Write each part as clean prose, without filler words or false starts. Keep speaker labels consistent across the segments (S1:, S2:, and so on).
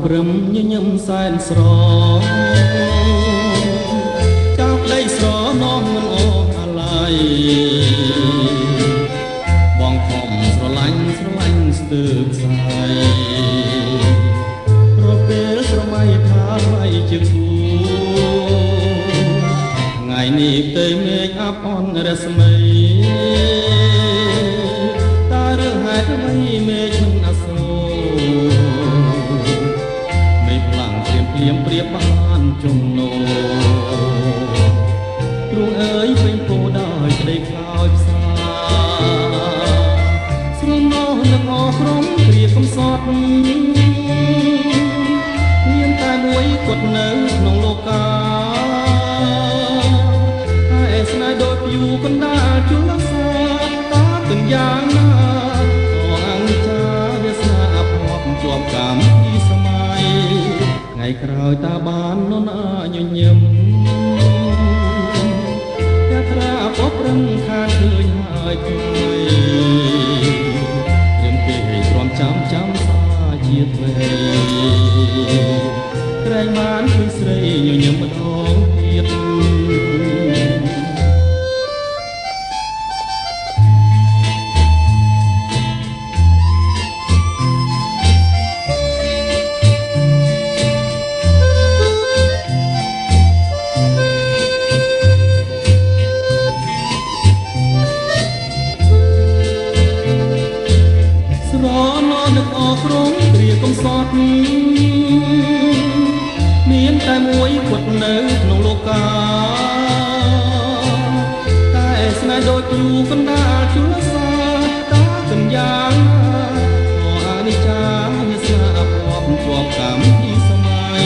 S1: ព្រឹមញញឹមសែនស្រចៅក្តីស្រណោះមិនអស់អាឡ័យបងខំស្រឡាញ់ស្ទើរខ្សែរពេលស្រមៃថាថ្លៃជាគូថ្ងៃនេះផ្ទៃមេឃអាប់អន់រស្មីតើរឿងហេតុអ្វីមេឃមិនអាសូរមេឃខ្លាំងព្រាមប្រៀបបានជំនោទ្រូងអើយពេញពោដោយក្តីខ្លោចផ្សាស្រណោះនឹកអស់ក្រុមគ្រាកំសត់មានតែមួយគាត់នៅក្នុងលោកាស្នេហ៍ដូចយូកណ្ដាលជួលសាតាទាំងយ៉ាងណាអអង្ចាវាសនាអភ័ព្វជាប់កម្មពីសម័យថ្ងៃក្រោយតាបានននញញឹមតែត្រាបព្រឹងខានឃើញហើយគួយរៀមគេទ្រាំចាំសាជាតិវេក្រែងបានឃើញស្រីញញឹមម្ដងទៀតសត់មានតែមួយគាត់នៅក្នុងលោកាតែស្នេហ៍ដូចយូកណ្ដាលជួលសាតាចំយ៉ាងអនិច្ចាវាសនាអភ័ព្វជាប់កម្មពីសម័យ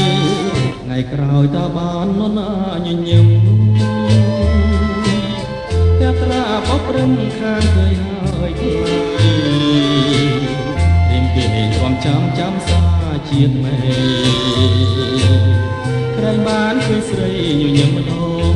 S1: ថ្ងៃក្រោយតាបានននញញឹមតែត្រាបព្រឹមខានឃើញហើយថ្លៃចាំសាជាតិមេក្រែងបានឃើញស្រីញញឹមម្ដង